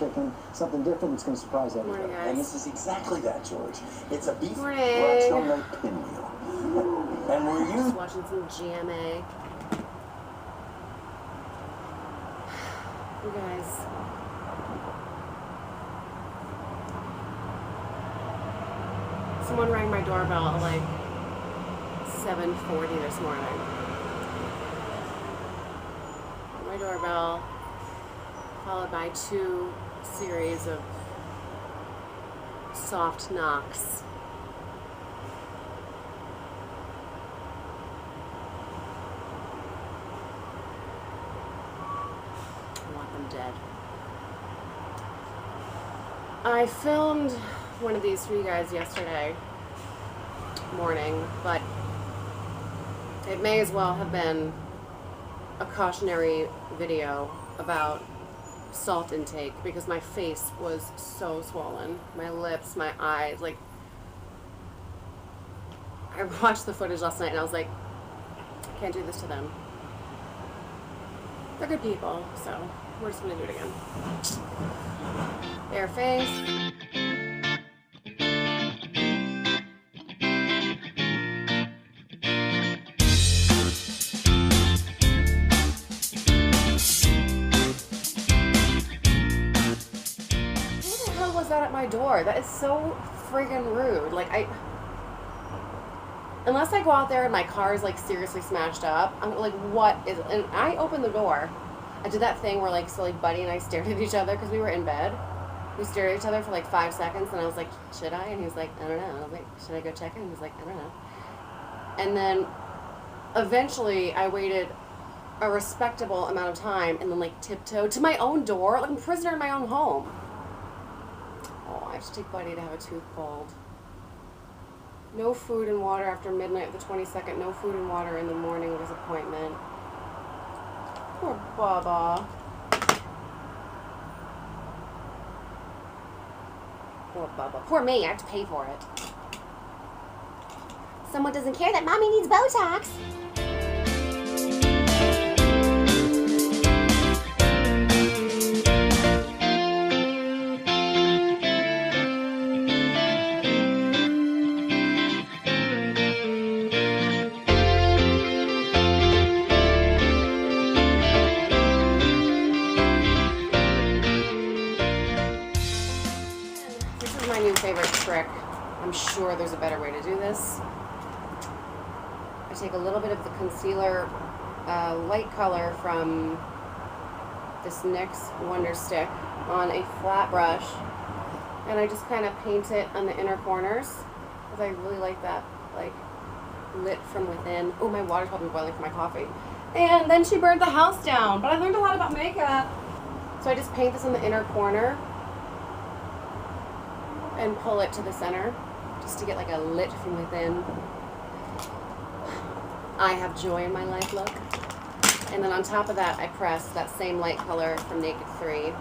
chicken, something different that's going to surprise everybody. Morning, guys. And this is exactly that, George. It's a beef Morning. Roche pinwheel. And we're Just watching some GMA. You guys. Someone rang my doorbell at like 7:40 this morning. My doorbell, followed by 2 series of soft knocks. I want them dead. I filmed one of these for you guys yesterday morning, but it may as well have been a cautionary video about salt intake because my face was so swollen. My lips, my eyes, like, I watched the footage last night and I was like, I can't do this to them. They're good people, so we're just gonna do it again. Bare face. That at my door. That is so friggin' rude. Like, unless I go out there and my car is like seriously smashed up, I'm like, what is, and I opened the door. I did that thing where like, so like Buddy and I stared at each other because we were in bed. We stared at each other for like 5 seconds and I was like, should I? And he was like, I don't know. And I was like, should I go check in? And he was like, I don't know. And then eventually I waited a respectable amount of time and then like tiptoed to my own door. Like I'm a prisoner in my own home. I have to take Buddy to have a tooth pulled. No food and water after midnight of the 22nd. No food and water in the morning of his appointment. Poor Baba. Poor Baba. Poor me. I have to pay for it. Someone doesn't care that mommy needs Botox. Favorite trick. I'm sure there's a better way to do this. I take a little bit of the concealer, light color from this NYX Wonderstick on a flat brush, and I just kind of paint it on the inner corners because I really like that, like, lit from within. Oh, my water's probably boiling for my coffee. And then she burned the house down, but I learned a lot about makeup. So I just paint this on the inner corner and pull it to the center just to get like a lit from within. I have joy in my life look. And then on top of that, I press that same light color from Naked 3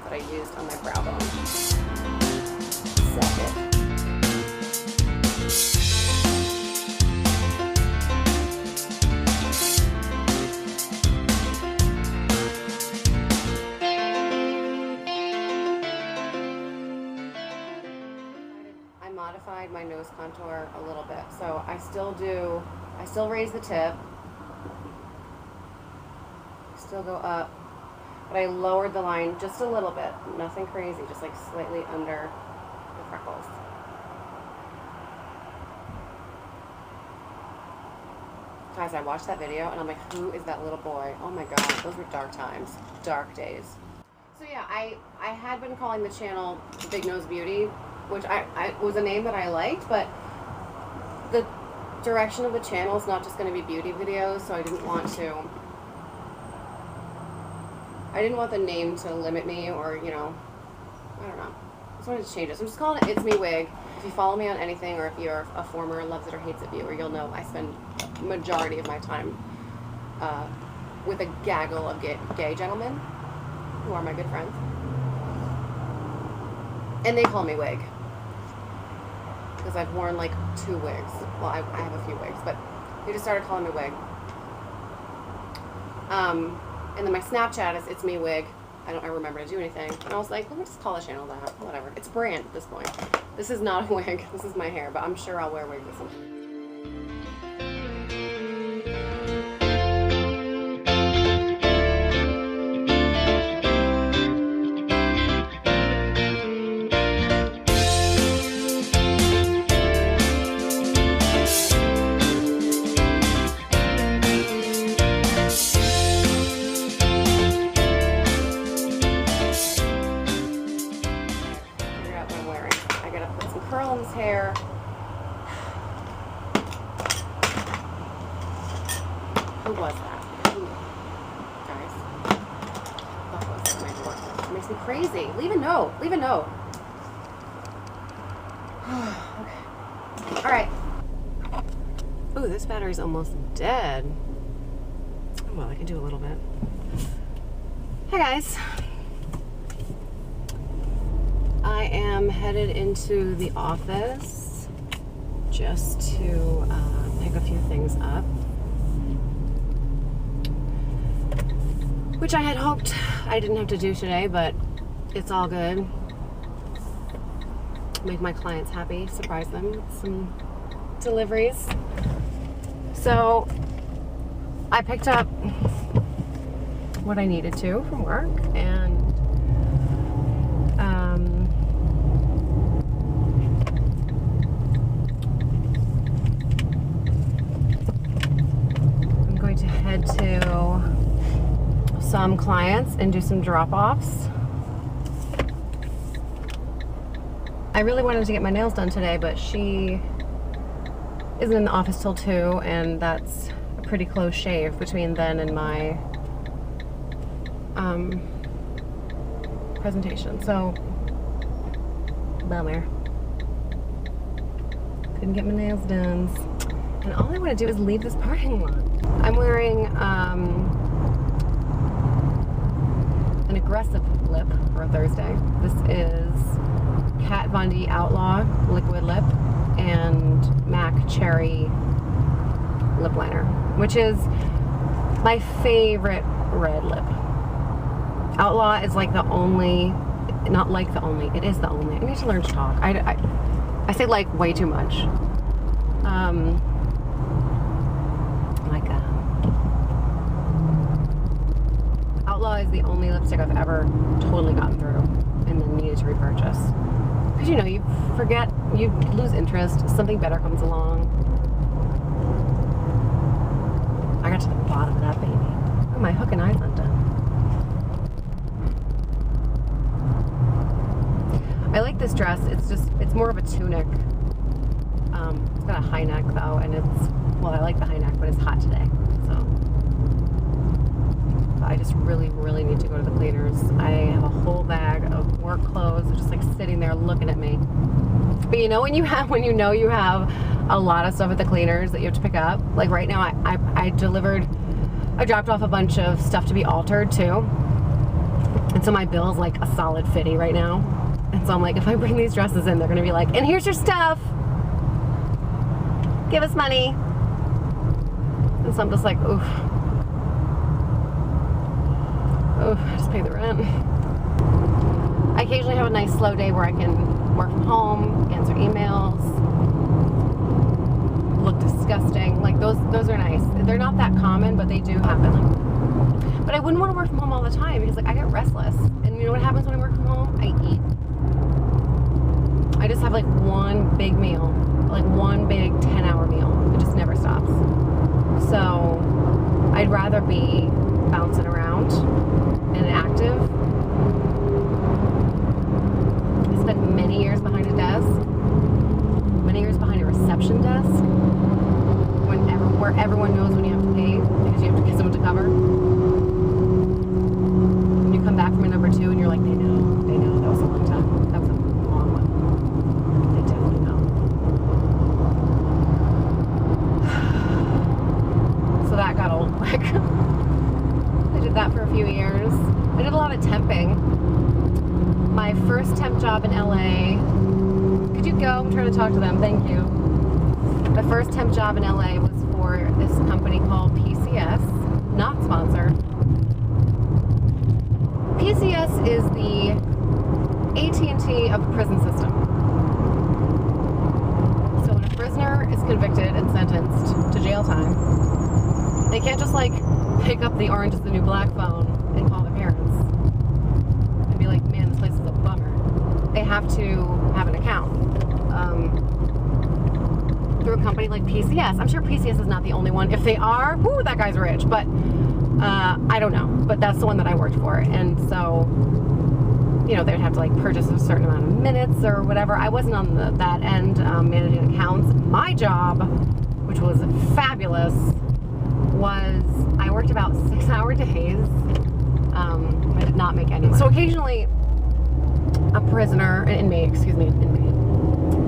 that I used on my brow bone. Set it. Modified my nose contour a little bit, so I still raise the tip, still go up, but I lowered the line just a little bit, nothing crazy, just like slightly under the freckles. Guys, I watched that video and I'm like, who is that little boy? Oh my god, those were dark times, dark days. So yeah, I had been calling the channel Big Nose Beauty, which I was a name that I liked, but the direction of the channel is not just going to be beauty videos, so I didn't want the name to limit me, or, you know, I don't know. I just wanted to change it. So I'm just calling it It's Me Wig. If you follow me on anything, or if you're a former Loves It or Hates It viewer, you'll know I spend the majority of my time with a gaggle of gay gentlemen who are my good friends. And they call me Wig. Because I've worn like 2 wigs. Well, I have a few wigs, but they just started calling me Wig. And then my Snapchat is It's Me Wig. I remember to do anything. And I was like, let me just call the channel that. Whatever. It's a brand at this point. This is not a wig. This is my hair, but I'm sure I'll wear a wig this one. Hair. Who was that? Guys. That was my door. It makes me crazy. Leave a note. Leave a note. Okay. Alright. Ooh, this battery's almost dead. Oh, well, I can do a little bit. Hey guys. I am headed into the office just to pick a few things up, which I had hoped I didn't have to do today, but it's all good. Make my clients happy, surprise them with some deliveries. So I picked up what I needed to from work, and I'm going to head to some clients and do some drop-offs. I really wanted to get my nails done today, but she isn't in the office till 2, and that's a pretty close shave between then and my presentation. So, bummer. Couldn't get my nails done. And all I want to do is leave this parking lot. I'm wearing an aggressive lip for Thursday. This is Kat Von D Outlaw liquid lip and MAC Cherry lip liner, which is my favorite red lip. Outlaw is like the only, not like the only, it is the only. I need to learn to talk. I say like way too much. Outlaw is the only lipstick I've ever totally gotten through and then needed to repurchase. Because you know, you forget, you lose interest, something better comes along. I got to the bottom of that baby. Oh, my hook and eye's undone. I like this dress. It's more of a tunic. It's got a high neck though, and well, I like the high neck, but it's hot today, so. But I just really need to go to the cleaners. I have a whole bag of work clothes just like sitting there looking at me. But you know when you know you have a lot of stuff at the cleaners that you have to pick up? Like right now, I dropped off a bunch of stuff to be altered too. And so my bill's like a solid 50 right now. And so I'm like, if I bring these dresses in, they're gonna be like, and here's your stuff. Give us money. And so I'm just like, oof. Oof, I just pay the rent. I occasionally have a nice slow day where I can work from home, answer emails, look disgusting. Like those are nice. They're not that common, but they do happen. But I wouldn't want to work from home all the time because like I get restless. And you know what happens when I work from home? I eat. I just have like one big meal, like one big 10-hour meal. It just never stops. So I'd rather be bouncing around and active. I spent many years behind a desk, many years behind a reception desk, where everyone knows when you have to pay because you have to get someone to cover. When you come back from a number 2 and you're like, they know, that was a long time. That was a long one. They definitely know. So that got old quick. I did that for a few years. I did a lot of temping. My first temp job in LA, could you go? I'm trying to talk to them, thank you. The first temp job in LA was for this company called PCS, not sponsored. PCS is the AT&T of the prison system. So when a prisoner is convicted and sentenced to jail time, they can't just like pick up the Orange is the New Black phone and call their parents and be like, man, this place is a bummer. They have to have an account through a company like PCS. I'm sure PCS is not the only one. If they are, whoo, that guy's rich. But I don't know. But that's the one that I worked for. And so, you know, they'd have to like purchase a certain amount of minutes or whatever. I wasn't on that end managing accounts. My job, which was fabulous, was I worked about 6-hour days. I did not make any money. So occasionally a prisoner, an inmate,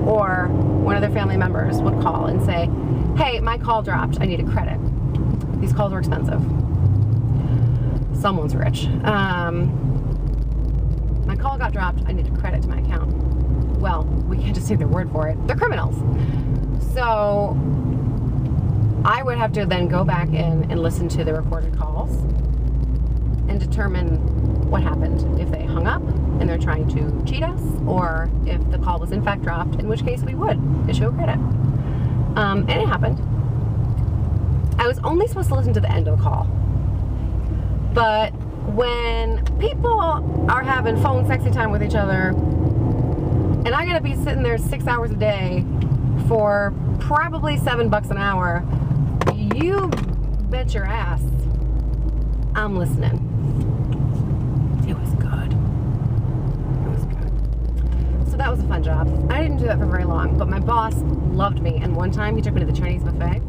or one of their family members would call and say, hey, my call dropped, I need a credit. These calls were expensive. Someone's rich. My call got dropped, I need a credit to my account. Well, we can't just take their word for it. They're criminals. So I would have to then go back in and listen to the recorded calls and determine what happened. If they hung up and they're trying to cheat us, or if the call was in fact dropped, in which case we would issue a credit. And it happened. I was only supposed to listen to the end of the call. But when people are having phone sexy time with each other, and I gotta be sitting there 6 hours a day for probably $7 an hour, you bet your ass I'm listening. It was good. It was good. So that was a fun job. I didn't do that for very long, but my boss loved me, and one time he took me to the Chinese buffet.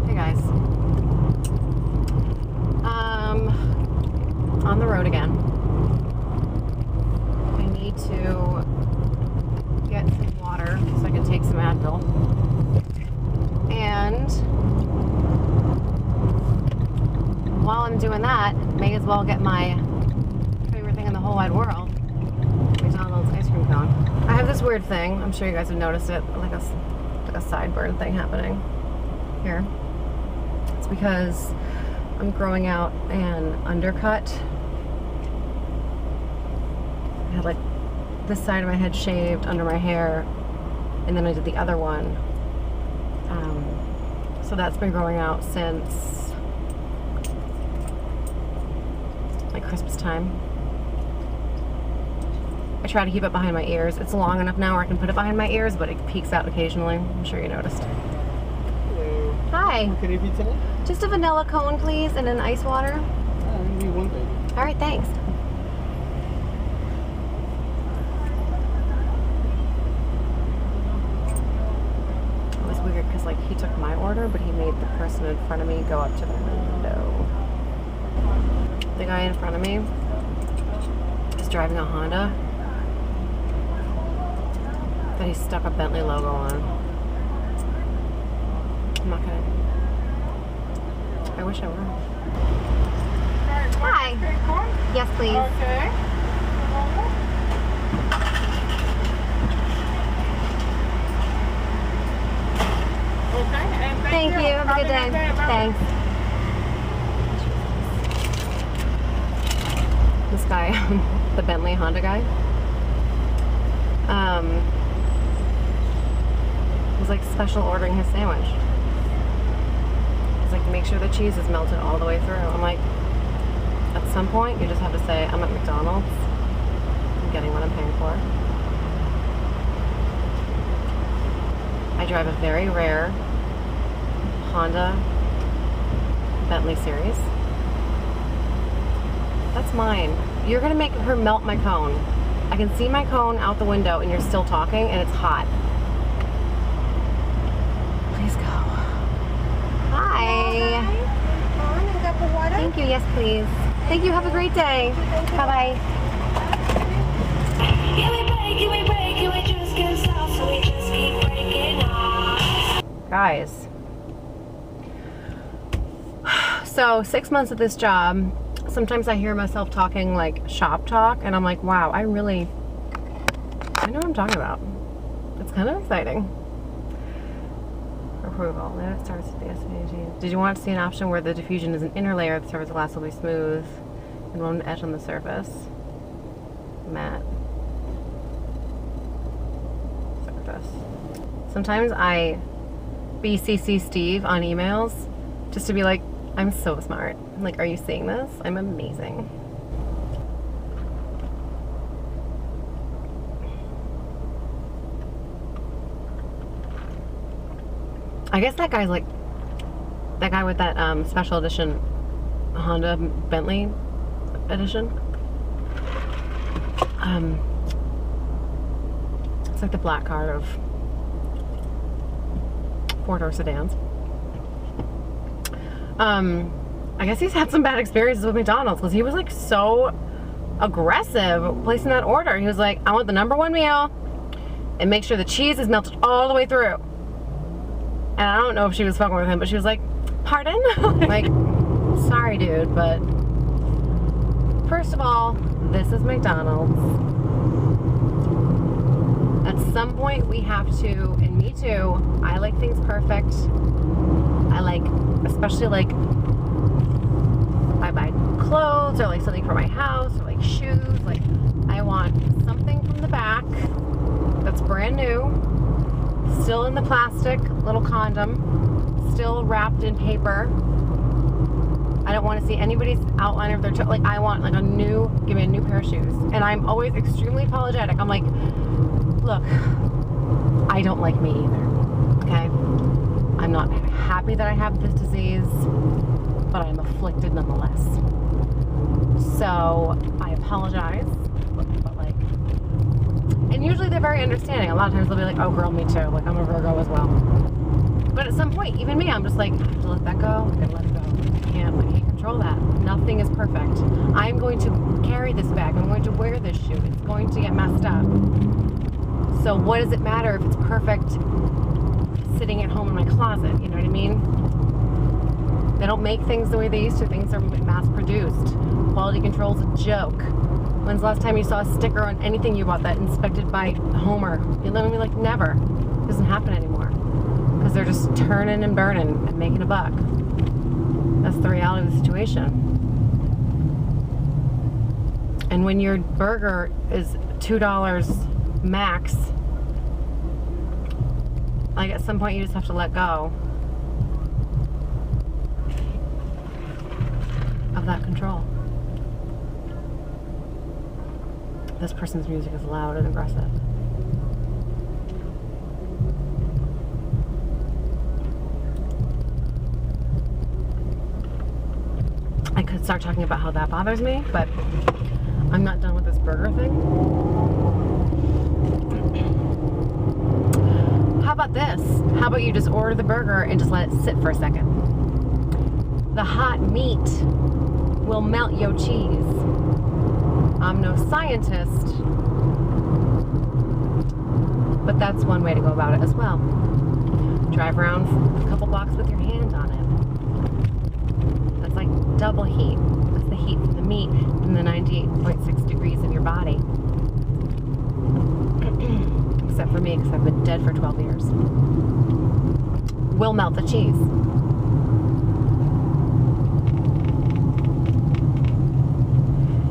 Hey guys. On the road again. I need to get some water so I can take some Advil. And while I'm doing that, may as well get my favorite thing in the whole wide world, McDonald's ice cream cone. I have this weird thing, I'm sure you guys have noticed it, like a sideburn thing happening here. It's because I'm growing out an undercut. I had like this side of my head shaved under my hair, and then I did the other one. So that's been growing out since like Christmas time. I try to keep it behind my ears. It's long enough now where I can put it behind my ears, but it peeks out occasionally. I'm sure you noticed. Hello. Hi. What can I be today? Just a vanilla cone, please, and an ice water. Give me one, baby. All right, thanks. It was weird because like he took my order, but he made the person in front of me go up to the window. The guy in front of me is driving a Honda that he stuck a Bentley logo on. I'm not gonna. I wish I were. Hi. Yes, please. Okay. Okay, and Thank you. Have a good day. Thanks. This guy, the Bentley Honda guy, was like special ordering his sandwich. He's like, make sure the cheese is melted all the way through. I'm like, at some point, you just have to say, I'm at McDonald's. I'm getting what I'm paying for. I drive a very rare Honda Bentley series. That's mine. You're gonna make her melt my cone. I can see my cone out the window and you're still talking and it's hot. Please go. Hi. Thank you. Yes, please. Thank you. Have a great day. Bye-bye. Guys. So 6 months at this job, sometimes I hear myself talking like shop talk and I'm like, wow, I know what I'm talking about. It's kind of exciting. approval. Layout starts with the SVG. Did you want to see an option where the diffusion is an inner layer, the surface glass will be smooth and won't etch on the surface? Matte. Surface. Sometimes I BCC Steve on emails just to be like, I'm so smart. I'm like, are you seeing this? I'm amazing. I guess that guy's like, that guy with that special edition Honda Bentley edition. It's like the black car of 4-door sedans. I guess he's had some bad experiences with McDonald's because he was like so aggressive placing that order. He was like, I want the #1 meal and make sure the cheese is melted all the way through. And I don't know if she was fucking with him, but she was like, pardon? Like, sorry dude, but first of all, this is McDonald's. At some point we have to, and me too, I like things perfect. I like, especially like, I buy clothes or like something for my house or like shoes. Like, I want something from the back that's brand new, still in the plastic, little condom, still wrapped in paper. I don't want to see anybody's outline of their toe. Like, I want like a new, give me a new pair of shoes. And I'm always extremely apologetic. I'm like, look, I don't like me either, okay? I'm not happy that I have this disease, but I'm afflicted nonetheless. So I apologize, but like, and usually they're very understanding. A lot of times they'll be like, oh girl, me too. Like, I'm a Virgo as well. But at some point, even me, I'm just like, I have to let that go. I gotta let it go. I can't control that. Nothing is perfect. I'm going to carry this bag. I'm going to wear this shoe. It's going to get messed up. So what does it matter if it's perfect sitting at home in my closet? You know what I mean? They don't make things the way they used to. Things are mass produced. Quality control's a joke. When's the last time you saw a sticker on anything you bought that inspected by Homer? You know what I mean? Like, never. It doesn't happen anymore. Because they're just turning and burning and making a buck. That's the reality of the situation. And when your burger is $2 max, like at some point you just have to let go of that control. This person's music is loud and aggressive. I could start talking about how that bothers me, but I'm not done with this burger thing. How about this? How about you just order the burger and just let it sit for a second? The hot meat will melt your cheese. I'm no scientist, but that's one way to go about it as well. Drive around a couple blocks with your hand on it. That's like double heat. That's the heat from the meat in the 98.6 degrees of your body. Except for me, because I've been dead for 12 years. Will melt the cheese.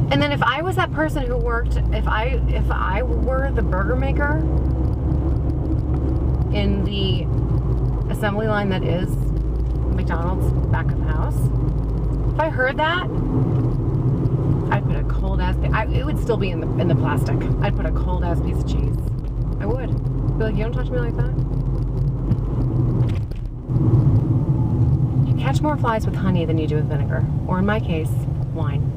And then if I was that person who worked, if I were the burger maker in the assembly line that is McDonald's back of the house, if I heard that, I'd put a cold ass, it would still be in the plastic. I'd put a cold ass piece of cheese. I would. Be like, you don't talk to me like that. You catch more flies with honey than you do with vinegar. Or in my case, wine.